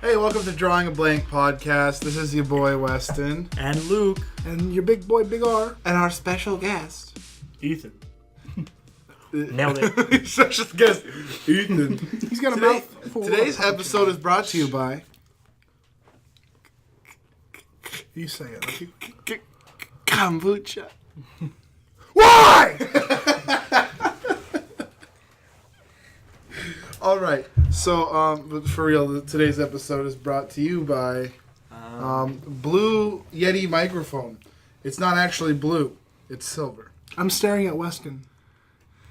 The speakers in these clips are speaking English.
Hey, welcome to Drawing a Blank podcast. This is your boy Weston. And Luke. And your big boy, Big R. And our special guest, Ethan. Nailed it. special guest, Ethan. He's got a mouth full. Today's episode is brought to you by... You say it. Okay? Kombucha. Why? All right. So, but for real, today's episode is brought to you by Blue Yeti microphone. It's not actually blue. It's silver. I'm staring at Weston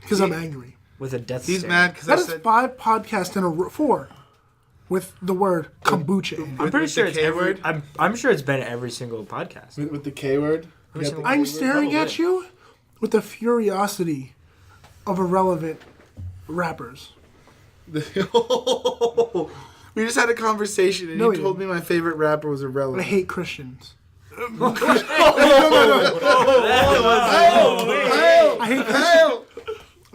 because I'm angry. With a death He's stare. mad because I That is said... 5 podcasts in a row, 4, with the word kombucha in it. I'm pretty with sure the it's K every, word? I'm sure it's been every single podcast. With the K word? Every single I'm one. staring at Probably. you with the furiosity of irrelevant rappers. We just had a conversation and No, we you told me my favorite rapper was I irrelevant. hate Christians. I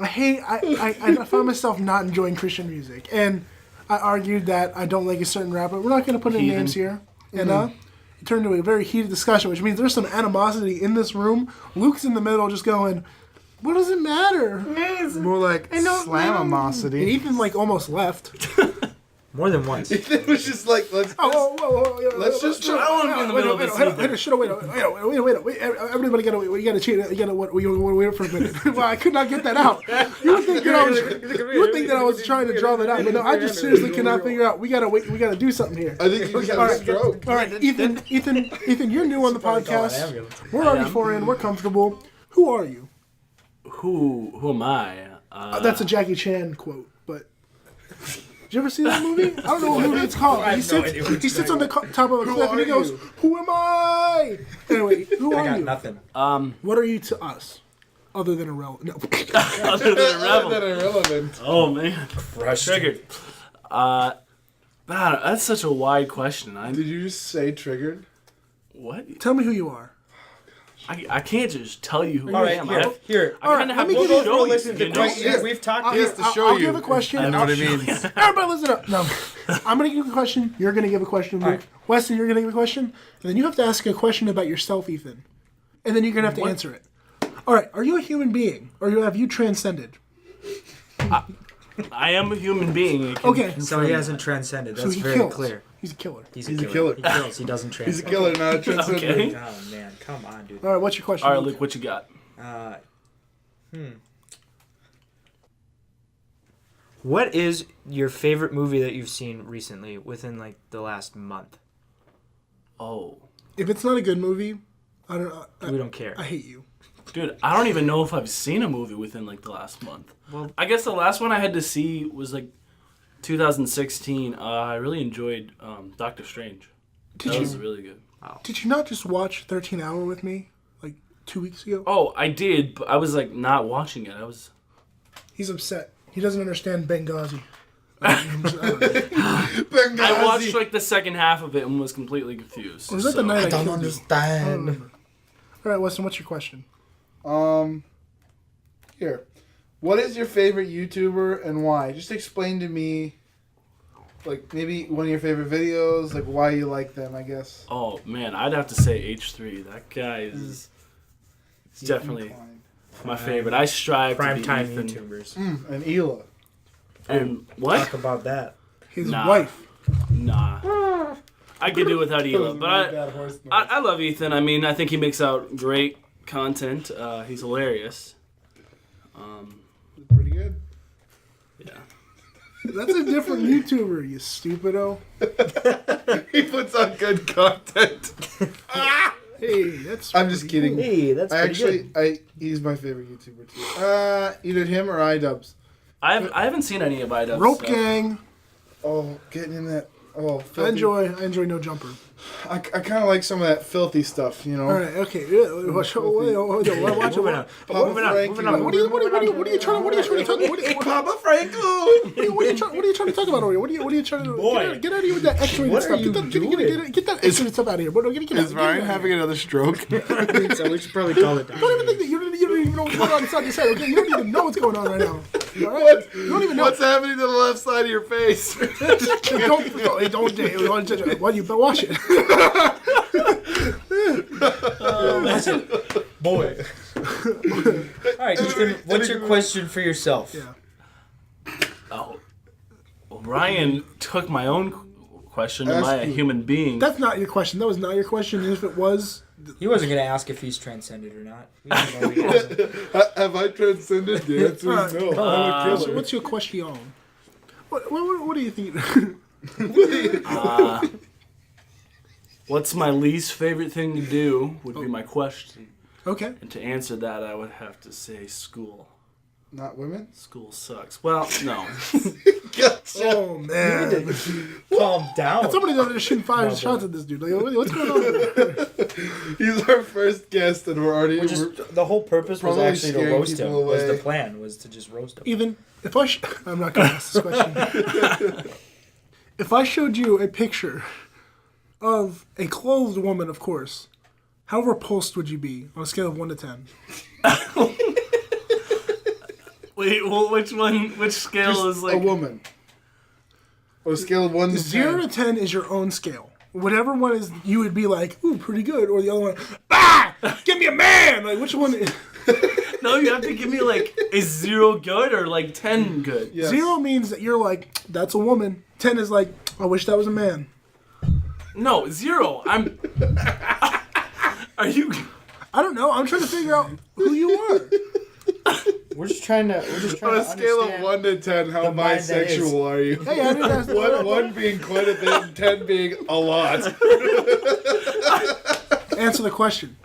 hate I find myself not enjoying Christian music, and I argued that I don't like a certain rapper. We're not going to put any names here, and it turned into a very heated discussion, which means there's some animosity in this room. Luke's in the middle, just going, "What does it matter?" More like And slamamosity. Ethan almost left. More than once. It was just like, let's let's just... Wait, everybody gotta cheat. You gotta wait for a minute. Well, I could not get that out. You would think that I was trying to draw that out, but no, I just seriously cannot figure out. We gotta wait. We gotta do something here. I think you just had a stroke. All right, Ethan, you're new on the podcast. We're already 4 in. We're comfortable. Who are you? Who am I? That's a Jackie Chan quote, but. Did you ever see that movie? I don't know what movie it's called. He sits on the top of a cliff and he goes, "Who am I?" Anyway, who are you? Nothing. What are you to us? Other than irrelevant. No. Other than a rebel. Irrelevant. Oh man, Crushed. triggered. Man, that's such a wide question. Did you just say triggered? What? Tell me who you are. I can't just tell you who All I right, am. here. I kind of have let me to give you- show you. Listen to You know? We've talked. He has to show I'll you. give a question. I know what it means. Everybody listen up. No. I'm going to give a question. You're going to give a question, Luke. All right. Weston, you're going to give a question. And then you have to ask a question about yourself, Ethan. And then you're going to have to answer it. All right. Are you a human being? Or have you transcended? I am a human being. I can Okay. confirm So he that. hasn't transcended. So That's he very kills. clear. He's a killer. He's a a killer. killer. He kills. He doesn't He's a transcend. killer, not a transcendent. Okay. Oh man, come on, dude. All right. What's your question? All right, Luke? Luke, what you got? What is your favorite movie that you've seen recently, within like the last month? Oh, If it's not a good movie, I don't know. We don't care. I hate you. dude, I don't even know if I've seen a movie within like the last month. Well, I guess the last one I had to see was like 2016. I really enjoyed Doctor Strange. That was really good. Did you not just watch 13 Hour with me like 2 weeks ago? Oh, I did, but I was like not watching it. He's upset. He doesn't understand Benghazi. I watched like the second half of it and was completely confused. Was that the night I don't killed you? understand. All right, Weston, what's your question? Here. What is your favorite YouTuber and why? Just explain to me, like, maybe one of your favorite videos, like, why you like them, I guess. Oh man, I'd have to say H3. That guy is definitely my favorite. I strive to be Primetime Ethan. YouTubers. And Ela. And what? Talk about that. His Nah. wife. Nah. I could do without Ela, but I love Ethan. I mean, I think he makes out great content. He's hilarious. Pretty good. Yeah. That's a different YouTuber, you stupido. He puts on good content. Hey, that's. I'm just kidding. Hey, that's He's my favorite YouTuber too. Either him or iDubbbz. I haven't seen any of Idubbbz. Rope Gang. Oh, getting in that. Oh, I filthy. enjoy No Jumper. I kind of like some of that filthy stuff, you know. All right, okay. Watch it. Moving on. What are you trying to talk? Papa Franco. What are you trying to talk about over here? What are you trying to? Boy. Get out of here with that X-rated stuff. Get that X-rated stuff out of here. Is Ryan having another stroke? So we should probably call it. Don't even think that you don't even know what's going on inside your head. Okay, you don't even know what's going on right now. All right? You don't even know. What's happening to the left side of your face? don't. Why do you wash it? Boy. All right, Ethan, what's your question for yourself? Yeah. Oh, well, Ryan took my own question. Am I a human being? That's not your question. That was not your question. And if it was, He wasn't going to ask if he's transcended or not. We didn't know he hasn't. Have I transcended? The answer is no. so what's your question? What do you think? What's my least favorite thing to do would be my question. Okay. And to answer that, I would have to say school. Not women? School sucks. Well, no. Oh man. Calm down. Somebody's over there shooting fire shots at this dude. Like, what's going on? He's our first guest, and we're already. The whole purpose was probably actually to scaring roast him. people Was the away. plan was to just roast him. Even if I'm not going to ask this question. If I showed you a picture of a clothed woman, of course, how repulsed would you be on a scale of 1 to 10? Wait, well, which one? Which scale is like a woman. On a scale of 1 to 10. 0 to 10 is your own scale. Whatever one is, you would be like, ooh, pretty good. Or the other one, give me a man. Like, which one? No, you have to give me like a 0 good or like 10 good. Yes. 0 means that you're like, that's a woman. 10 is like, I wish that was a man. No, 0. I'm. Are you? I don't know. I'm trying to figure out who you are. We're just trying to. On a scale of 1 to 10, how the mind that is. bisexual are you? Hey, I didn't ask One being quite a bit, and 10 being a lot. Answer the question.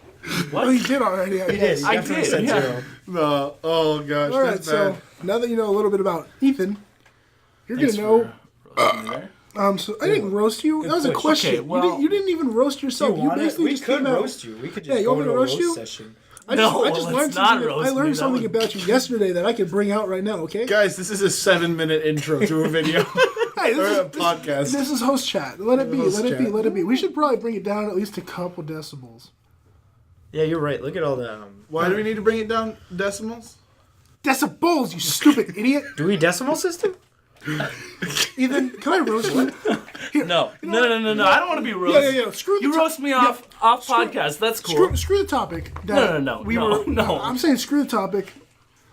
What? Oh, you did already. He did. He I definitely did, said yeah. 0. No. Oh gosh, All right, that's so bad. now that you know a little bit about Ethan, you're Thanks gonna know. for roasting me there. So I didn't roast you. That was a push. question. Okay, well- you didn't even roast yourself. You basically We just could came out. roast you. We could just Yeah, you go want me to to a roast roast you? session. I No, just let's learned not something. roast I me. learned That something would- about you yesterday that I could bring out right now. Okay. Guys, this is a 7-minute intro to a video Hey, or a podcast. This is host chat. Let it be. Host Let it be. chat. Let it be. We should probably bring it down at least a couple decibels. Yeah, you're right. Look at all the. Why do we need to bring it down decimals? Decibels, you stupid idiot. Do we decimal system? Ethan, can I roast you? Here, No, no. I don't want to be roasted. Yeah. Screw the You roast me off podcast. That's cool. Screw the topic. No. I'm saying screw the topic.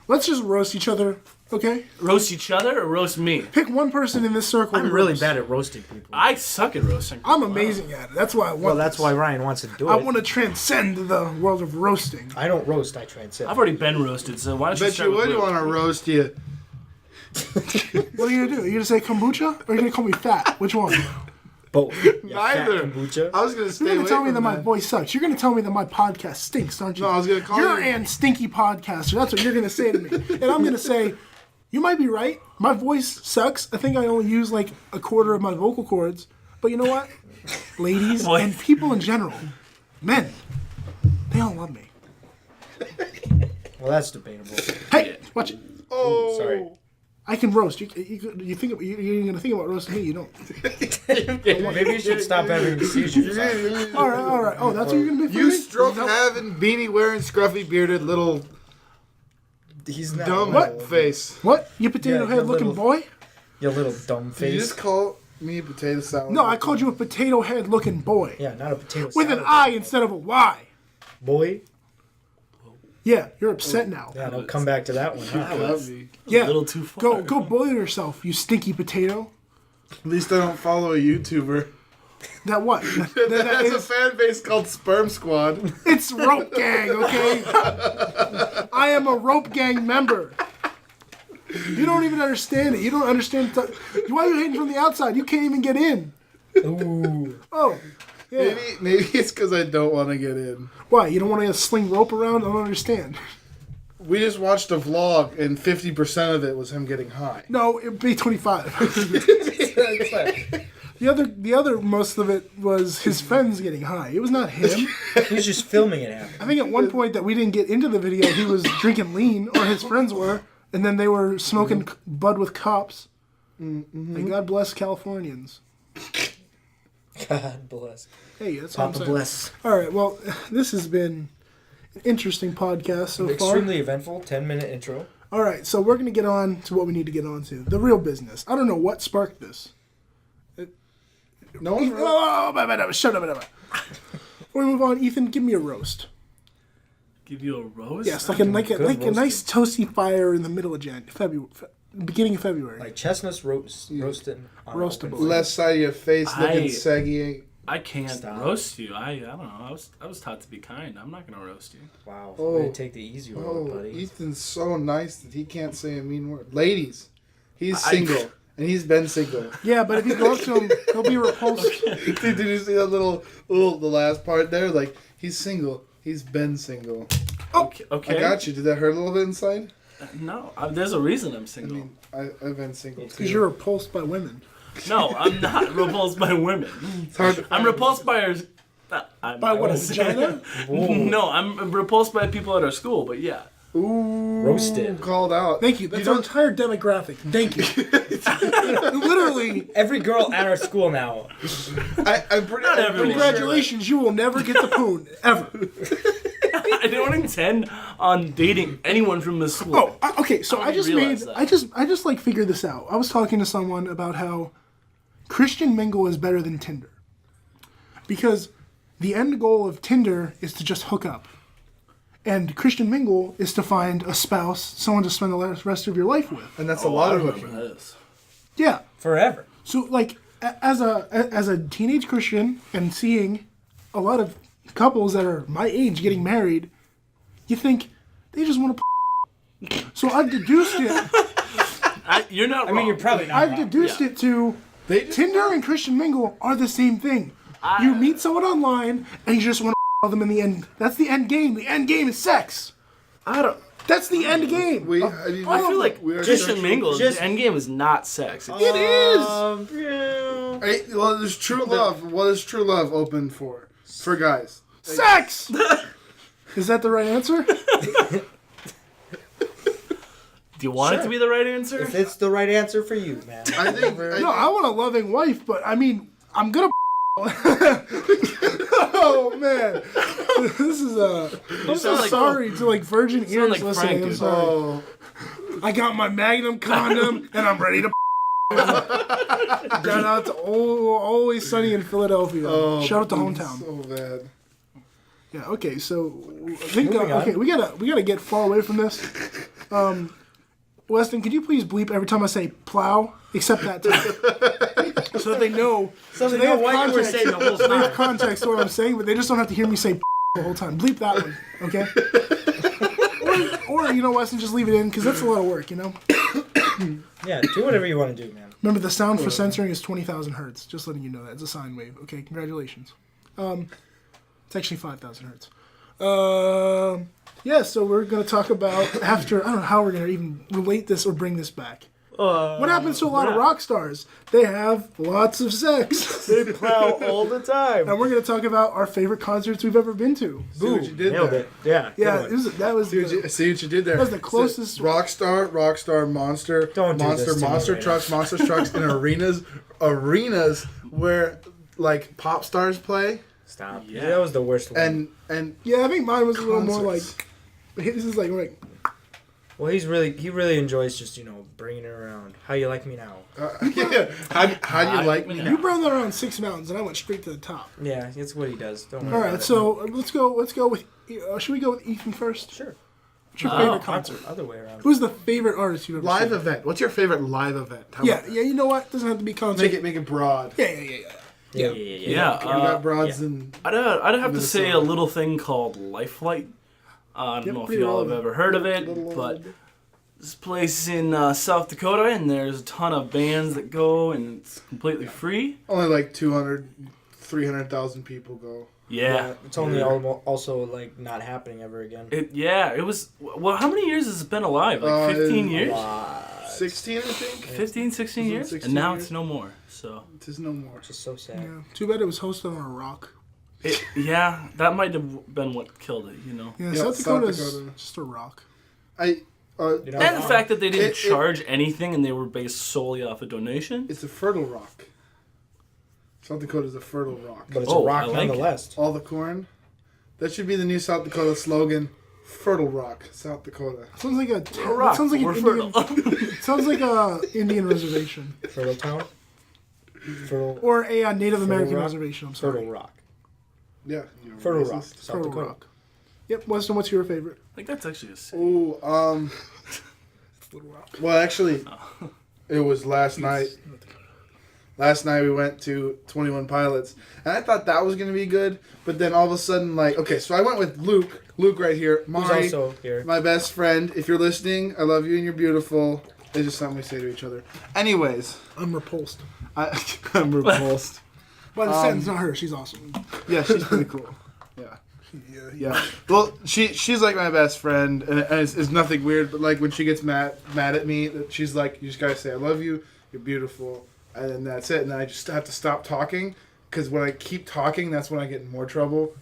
Let's just roast each other, okay? Roast each other or roast me? Pick one person in this circle. I'm to really roast. bad at roasting people. I suck at roasting. I'm amazing at it. That's why I want. Well, that's this. why Ryan wants to do it. I want to transcend the world of roasting. I don't roast. I transcend. I've already been roasted, so why don't you Bet start you with would Luke? want to roast you. What are you gonna do? Are you gonna say kombucha, or are you gonna call me fat? Which one? Both. Neither. Kombucha. I was gonna stay You're away gonna tell me from that my voice sucks. You're gonna tell me that my podcast stinks, aren't you? No, I was gonna call You're you- an stinky podcaster. That's what you're gonna say to me, and I'm gonna say, you might be right. My voice sucks. I think I only use like a quarter of my vocal cords. But you know what, ladies What? and people in general, men, they all love me. Well, that's debatable. Hey, watch it. Oh, Sorry. I can roast. You think you're gonna think about roasting me? You don't. Maybe you should stop having seizures. All right. Oh, that's what you're gonna be. For You me? stroke Is that- having, beanie wearing, scruffy bearded little He's not dumb what? face. What? You potato Yeah, head your looking little- boy? You little dumb Did you face. just call me a potato salad? No, I called you a potato head looking boy. Yeah, not a potato With an salad. I instead of a Y. Boy. Yeah, you're upset now. Yeah, don't come back to that one. Huh? Love me. Yeah. A little too far. Go boil yourself, you stinky potato. At least I don't follow a YouTuber. That what? That That's a is, fan base called Sperm Squad. it's Rope Gang, okay? I am a Rope Gang member. You don't even understand it. You don't understand. Why are you hating from the outside? You can't even get in. Ooh. Oh. Yeah. Maybe it's because I don't want to get in. Why? You don't want to sling rope around? I don't understand. We just watched a vlog, and 50% of it was him getting high. No, it'd be 25. The other most of it was his friends getting high. It was not him. He was just filming it happen. I think at one point that we didn't get into the video, he was drinking lean, or his friends were, and then they were smoking bud with cops. And God bless Californians. God bless. Hey, that's what I'm Papa saying. bless. All right, well, this has been an interesting podcast so far. Extremely eventful 10-minute intro. All right, so we're gonna get on to what we need to get on to. The real business. I don't know what sparked this. No one. Shut up. Before we move on, Ethan, give me a roast. Give you a roast? Yes, like a nice toasty fire in the middle of February, beginning of February. Like chestnuts roasted. Roastable. Left side of your face looking saggy. I can't Stop. roast you. I don't know. I was taught to be kind. I'm not gonna roast you. Wow. Oh. Way to take the easy road, buddy. Ethan's so nice that he can't say a mean word. Ladies, he's single. And he's been single. Yeah, but if you go up to him, he'll be repulsed. Did you see that the last part there? Like, he's single. He's been single. Okay. I got you. Did that hurt a little bit inside? No, there's a reason I'm I single. mean, I've been single too. Because you're repulsed by women. No, I'm not repulsed by women. It's hard to I'm repulsed by our. By what, a vagina? No, I'm repulsed by people at our school, but yeah. Ooh, Roasted. Called out. Thank you. That's our entire demographic. Thank you. Literally, Every girl at our school now. I'm pretty. Not I'm everyone. pretty congratulations, you will never get the poon. Ever. I don't intend on dating anyone from this school. Oh, okay. So I just realize that. I just like figured this out. I was talking to someone about how Christian Mingle is better than Tinder. Because the end goal of Tinder is to just hook up. And Christian Mingle is to find a spouse, someone to spend the rest of your life with. And that's a lot I of remember hooking. this. Yeah. Forever. So like as a teenage Christian and seeing a lot of couples that are my age getting married, you think they just want to. So I've deduced it. You're not I wrong. mean, you're probably not. I've wrong. deduced it to They just- Tinder and Christian Mingle are the same thing. You meet someone online and you just want to them in the end. That's the end game. The end game is sex. I don't. That's the end game. I feel like we are Christian sexual- Mingle, just- the end game is not sex. It's It is. Yeah. Hey, well, there's true love. What is true love open for? For guys. Sex. Is that the right answer? Do you want it to be the right answer? If it's the right answer for you, man. I think. No, I want a loving wife, but I mean, I'm gonna. Oh man, this is I'm so sound like- sorry to like virgin ears like listening. Frank, I'm dude. sorry. Oh, I got my Magnum condom and I'm ready to. Shout out to Always Sunny in Philadelphia. Shout out to hometown. so bad. Yeah. Okay. So I think Moving on. okay, we gotta get far away from this. Weston, could you please bleep every time I say plow, except that time, so that they know. So they they know have what you were context. saying the whole They have time. context to what I'm saying, but they just don't have to hear me say the whole time. Bleep that one, okay? or you know, Weston, just leave it in because that's a lot of work. You know. Yeah, do whatever you want to do, man. Remember, the sound for censoring is 20,000 hertz. Just letting you know that it's a sine wave. Okay, congratulations. It's actually 5,000 hertz. Yeah, so we're gonna talk about after. I don't know how we're gonna even relate this or bring this back. What happens to a lot of rock stars? They have lots of sex. They plow all the time. And we're going to talk about our favorite concerts we've ever been to. See what you did Nailed there. it. Yeah. Yeah, good one. that was See what you did there. That was the closest- Rockstar, Monster, Don't do Monster, this to me Monster right Trucks, Monster Trucks in arenas where like pop stars play, Stop. Yeah. That was the worst one. and Yeah, I think mine was a little more like. Concerts. This is like Well, he really enjoys just bringing it around. How you like me now? yeah. How do you like me? you brought that around 6 mountains, and I went straight to the top. Yeah, it's what he does. Don't worry. All about right, it. so let's go with. Should we go with Ethan first? Sure. What's your favorite concert? Other way around. Who's the favorite artist you've ever Live seen? event. What's your favorite live event? How Yeah, about yeah. You know what? Doesn't have to be concert. Make it broad. Yeah. Yeah. We got broads and I'd have to say a Minnesota. little thing called Life Flight. I don't know if pretty y'all have relevant. ever heard of it, but this place in South Dakota, and there's a ton of bands that go, and it's completely free. only like 300,000 people go. Yeah. It's only also like not happening ever again. It was. Well, how many years has it been alive? Like 15 years? 16, I think. 15, 16 years? 16 And now years. it's no more. So, It is no more. Just so sad. Yeah. Too bad it was hosted on a rock. yeah, that might have been what killed it, Yeah, Yep, South South Dakota's Dakota. just a rock. I. You know, And the fact that they didn't It- charge anything and they were based solely off a donation. It's a fertile rock. South Dakota is a fertile rock. but it's Oh, a rock I like it. nonetheless. All the corn. That should be the new South Dakota slogan. Fertile Rock, South Dakota. Sounds like a. rock, Sounds like an we're Indian. fertile. Sounds like a Indian reservation Fertile Town. Fertile. or a Native American Rock? reservation. I'm sorry. Fertile Rock. Yeah. Fertile Rock. Racist. South Fertile Dakota. Rock. Yep. Weston, what's your favorite? I think that's actually a city. Ooh, Little Rock. well, actually, it was last night. Last night we went to 21 Pilots, and I thought that was going to be good, but then all of a sudden, like, okay, so I went with Luke. Luke right here. Who's Mari, also here? my best friend. If you're listening, I love you and you're beautiful. It's just something we say to each other. Anyways, I'm repulsed. I'm repulsed. By the sentence, not her. She's awesome. Yeah, she's pretty cool. Yeah. Yeah. Yeah. Well, she's like my best friend, and it's nothing weird. But like when she gets mad at me, she's like, "You just gotta say I love you. You're beautiful," and then that's it. And then I just have to stop talking because when I keep talking, that's when I get in more trouble.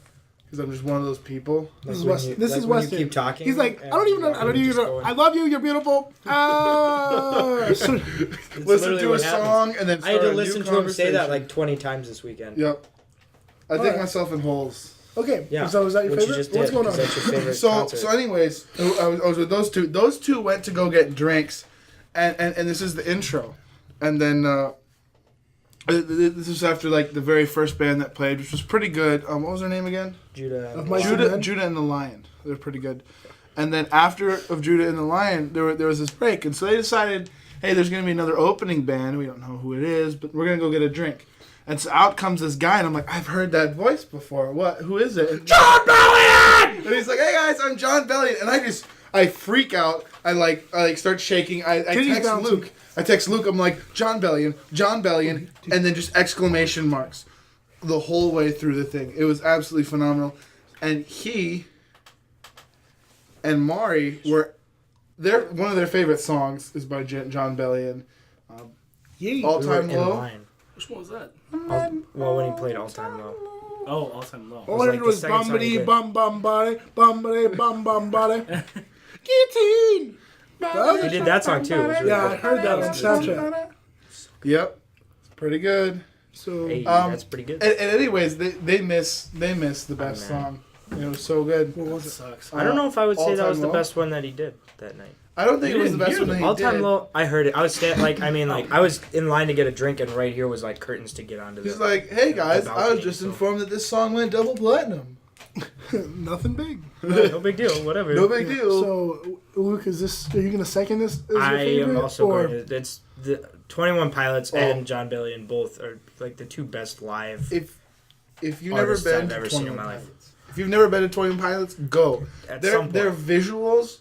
Because I'm just one of those people. This is when Weston. you- This like is when you Weston. keep talking He's like, I and don't even know. I don't you're even just know. going- I love you. You're beautiful. So- Listen literally to a what happens. song and then I had start to a new listen to him say that conversation. like 20 times this weekend. Yep. I dig Alright. myself in holes. okay. Yeah. So is that your Which you favorite? just What's did, going on? 'cause That's your favorite So concert. anyways, I was with those two. Those two went to go get drinks, and this is the intro, and then this is after like the very first band that played, which was pretty good. What was their name again? Judah. Of my- Judah? Judah and the Lion. They're pretty good. And then after of Judah and the Lion, there was this break, and so they decided, hey, there's gonna be another opening band. We don't know who it is, but we're gonna go get a drink. And so out comes this guy, and I'm like, I've heard that voice before. What? Who is it? And John Bellion! And he's like, hey guys, I'm John Bellion. And I freak out. I start shaking. I Titties text bouncing. Luke. I'm like, John Bellion, and then just exclamation marks the whole way through the thing. It was absolutely phenomenal. And he and Mari were one of their favorite songs is by John Bellion. Yay. All We were Time in Low. line. Which one was that? Well, when he played All Time Low. Oh, All Time Low. All I like heard the was second song he bumbity did. bum bum body, bumbity bum bum body. Guillotine. He did that song too. It was really Yeah, I good. heard that on Snapchat. Yep, it's pretty good. So Hey, Um, that's pretty good. And anyways, they miss the best man. song. It was so good. what That was it? sucks. I don't know if I would say All that was Time the Low? best one that he did that night. I don't think You it was the didn't best hear one that he All did. Time Low, I heard it. I was I was in line to get a drink, and right here was like curtains to get onto. He's the like, hey guys, I was balcony, just so- informed that this song went double platinum. Nothing big. no big deal, whatever. No big deal. So Luke, are you gonna second this? As your I favorite, am also or going to. It's the 21 Pilots Oh. and John Bellion both are like the two best live. If you've never Artists been I've to ever seen 21 in my life. Pilots, if you've never been to 21 Pilots, go. At Their some point, visuals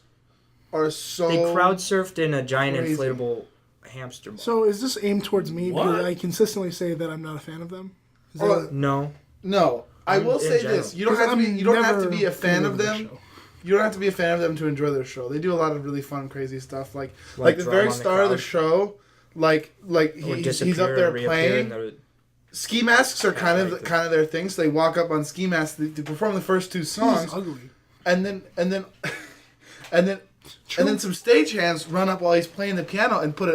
are so. they crowd surfed in a giant crazy. inflatable hamster ball. so is this aimed towards me? What? Because I consistently say that I'm not a fan of them. Is Oh, that- No, No, I will In say general. this: you don't 'cause have to be. I'm You don't have to never be a fan gonna of go to them. the show. You don't have to be a fan of them to enjoy their show. They do a lot of really fun, crazy stuff. Like the drama very on the start of the crowd. show, like or he's disappear up there and reappear. playing. And they're- Ski masks are kind I of like kind of their thing. So they walk up on ski masks to perform the first two He's songs, ugly. and then and then some stage-hands run up while he's playing the piano and put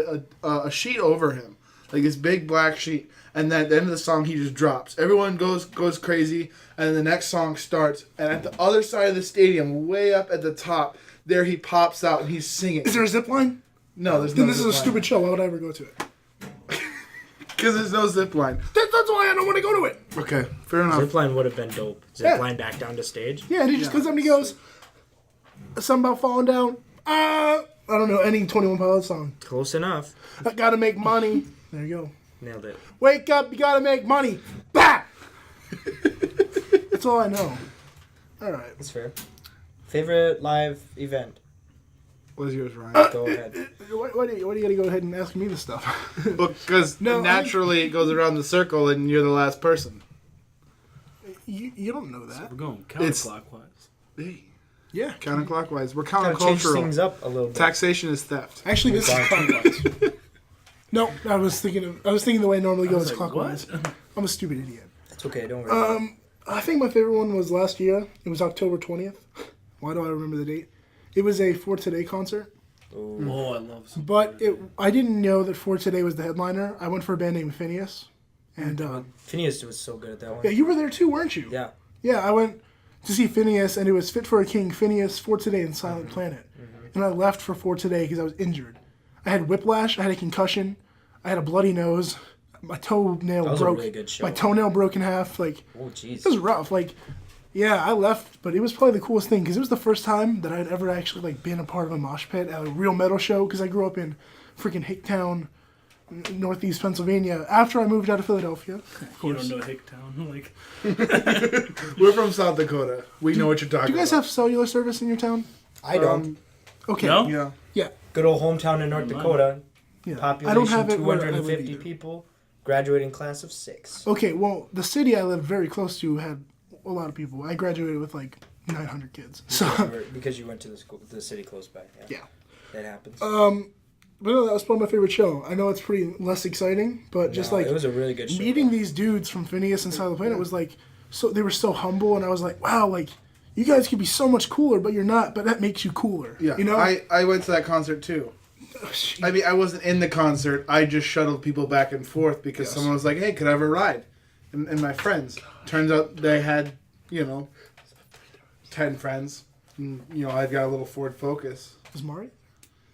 a sheet over him, like this big black sheet. And then at the end of the song, he just drops. Everyone goes crazy, and then the next song starts. And at the other side of the stadium, way up at the top, there he pops out and he's singing. Is there a zip line? No, there's no Then this is a zip line. stupid show. Why would I ever go to it? Because there's no zip line. That's why I don't want to go to it. Okay, fair enough. Zipline would have been dope. Yeah. Zipline back down to stage. Yeah, and he just comes up and he goes, something about falling down. I don't know, any 21 Pilots song. Close enough. I gotta make money. There you go. Nailed it. Wake up, you gotta make money. Bah! That's all I know. All right. That's fair. Favorite live event? What is yours, Ryan? Go ahead. Why do you gotta go ahead and ask me this stuff? Because No, naturally it goes around the circle and you're the last person. you don't know that. We're going It's- counterclockwise. Hey, Yeah. counterclockwise. We're Gotta change countercultural. things up a little bit. Taxation is theft. Actually, this is clockwise. No, I was thinking the way it normally goes like, clockwise. what? I'm a stupid idiot. It's okay. Don't worry. I think my favorite one was last year. It was October 20th. Why do I remember the date? It was a For Today concert. Ooh. Oh, I love some. But I didn't know that For Today was the headliner. I went for a band named Phineas. And Phineas was so good at that one. yeah, you were there too, weren't you? Yeah. Yeah, I went to see Phineas, and it was Fit for a King, Phineas, For Today, and Silent Planet. And I left for Today because I was injured. I had whiplash, I had a concussion, I had a bloody nose, my toenail That was broke. a really good show. My toenail broke in half. Like, Oh, jeez. it was rough. Like, yeah, I left, but it was probably the coolest thing because it was the first time that I'd ever actually like been a part of a mosh pit at a real metal show. Because I grew up in freaking Hicktown, Northeast Pennsylvania. After I moved out of Philadelphia, of You course. don't know Hicktown. Like, We're from South Dakota. We know what you're talking Do you guys about. have cellular service in your town? I don't. Okay. No? Yeah. Yeah. Good old hometown in North Dakota. Yeah. Population I don't have it where I live 250 either. people. Graduating class of 6. Okay, well, the city I lived very close to had a lot of people. I graduated with like 900 kids. So, Because you went to the city close by. yeah. That happens. But no, that was probably my favorite show. I know it's pretty less exciting, but just No, like it was a really good show. meeting these dudes from Phineas and Silent Planet was like, so they were so humble, and I was like, wow, like you guys could be so much cooler, but you're not. But that makes you cooler. Yeah. You know. I went to that concert too. I mean, I wasn't in the concert. I just shuttled people back and forth because someone was like, "Hey, could I have a ride?" And my friends. Turns out they had, 10 friends. And, I've got a little Ford Focus. Was Mari?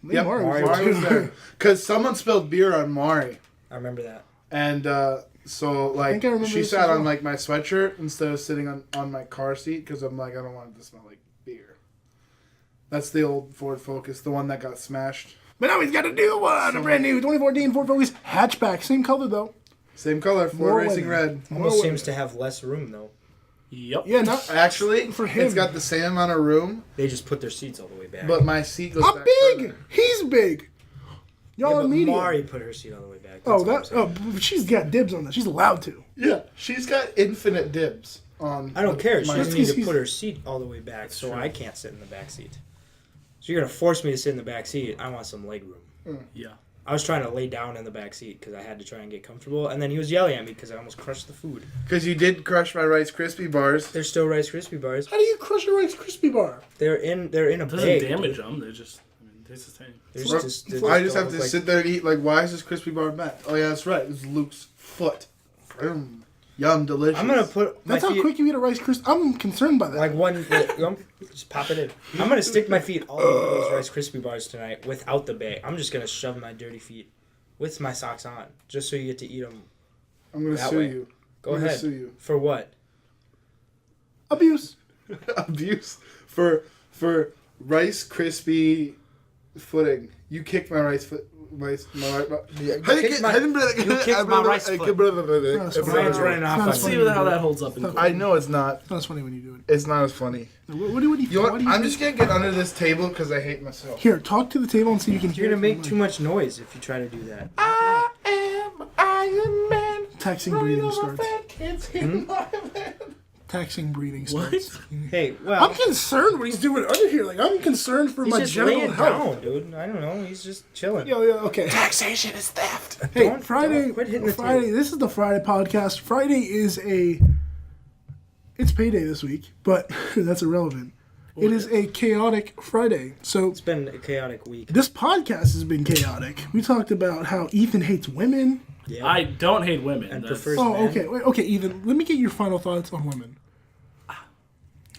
Yep, Mari Mari was there. Because someone spilled beer on Mari. I remember that. And so, like, think I remember she this sat as on, well. like, my sweatshirt instead of sitting on my car seat because I'm like, I don't want it to smell like beer. That's the old Ford Focus, the one that got smashed. But now he's got a new one, a brand new 2014 Ford Focus hatchback, same color though. Same color, Ford More Racing women. Red. Almost More seems women. to have less room though. yep. Yeah, not Actually, For him. it's got the same amount of room, They just put their seats all the way back. but my seat goes I'm back big. further. He's big. yeah, Y'all are but medium. Mari put her seat all the way back. Oh, That's that. what I'm saying. Oh, but she's got dibs on that. She's allowed to. Yeah, she's got infinite dibs on. I don't care. She my- doesn't need to he's- put her seat all the way back, so true. I can't sit in the back seat. So you're gonna force me to sit in the back seat. I want some leg room. Yeah. I was trying to lay down in the back seat because I had to try and get comfortable, and then he was yelling at me because I almost crushed the food. Because you did crush my Rice Krispie bars. They're still Rice Krispie bars. How do you crush a Rice Krispie bar? They're in a It doesn't bag. damage dude. them. They're just, taste the same. They're Look, just I just don't have to look like- sit there and eat. Like, why is this Krispy bar back? Oh yeah, that's right. It's Luke's foot. Yum, delicious. I'm gonna put my That's how feet quick you eat a Rice Krispie. I'm concerned by that. like one. Just pop it in. I'm gonna stick my feet all over those Rice Krispie bars tonight without the bag. I'm just gonna shove my dirty feet with my socks on, just so you get to eat them. I'm gonna that sue way. you. Go I'm gonna ahead. sue you. For what? Abuse. Abuse for Rice Krispie footing. You kicked my rice foot. My kicked my rice foot. Brian's running off Not on as Let's funny see when how you do that it. holds up in court. I know it's not. Not as funny when you do it. It's not as funny. What do you You know what what? do you I'm do? just gonna get under this table because I hate myself. Here, talk to the table and see if you can You're hear gonna it make from too the much noise if you try to do that. I am Iron Man. mic. Taxing breathing starts. Kids in my van. Taxing breathing What? starts. Hey, well, I'm concerned what he's doing under here. Like, I'm concerned for he's my just general laying health. down, dude. I don't know. He's just chilling. Yo, okay. Taxation is theft. Hey, Don't Friday. quit hitting the Friday. table. This is the Friday podcast. Friday is it's payday this week, but that's irrelevant. It is a chaotic Friday. So It's been a chaotic week. this podcast has been chaotic. We talked about how Ethan hates women. Yeah. I don't hate women. And That's- prefers- Oh, man. okay. Wait, okay, Ethan. Let me get your final thoughts on women.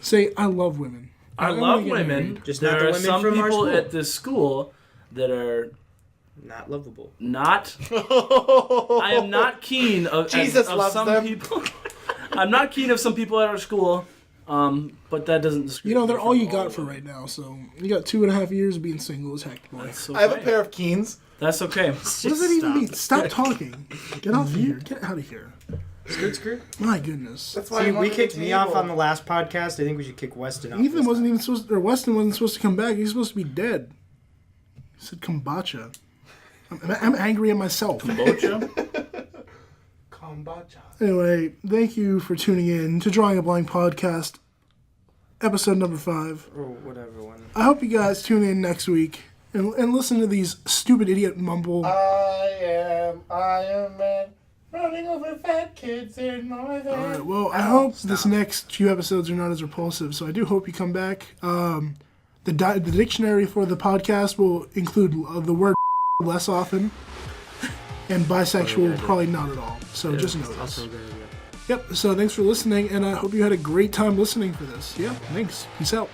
Say, I love women. I wanna love get women. married. Just there not the are women some from our people school. at this school that are Not lovable. not. I am not keen of Jesus of loves some them. people. I'm not keen of some people at our school, but that doesn't. You know, they're all you got of for them. right now. So you got 2.5 years of being single as heck, boy. That's I have a okay. pair of Keens. That's okay. What does that even mean? Stop talking. Get off of here. Get out of here. Skirt. My goodness. That's why See, I we wanted kicked the me off table. on the last podcast. I think we should kick Weston off. Ethan this wasn't time. even supposed to, or Weston wasn't supposed to come back. He's supposed to be dead. He said kombucha. I'm angry at myself. Kombucha? Kombucha. Anyway, thank you for tuning in to Drawing a Blank Podcast, episode number 5. Or whatever one. I hope you guys tune in next week and listen to these stupid idiot mumble. I am Iron Man. Running over fat kids in my van. All right, well, I hope this next few episodes are not as repulsive, so I do hope you come back. The dictionary for the podcast will include the word less often, and bisexual probably not at all. So just know this. Also a good idea. Yep. So thanks for listening, and I hope you had a great time listening for this. Yeah. Thanks. Peace out.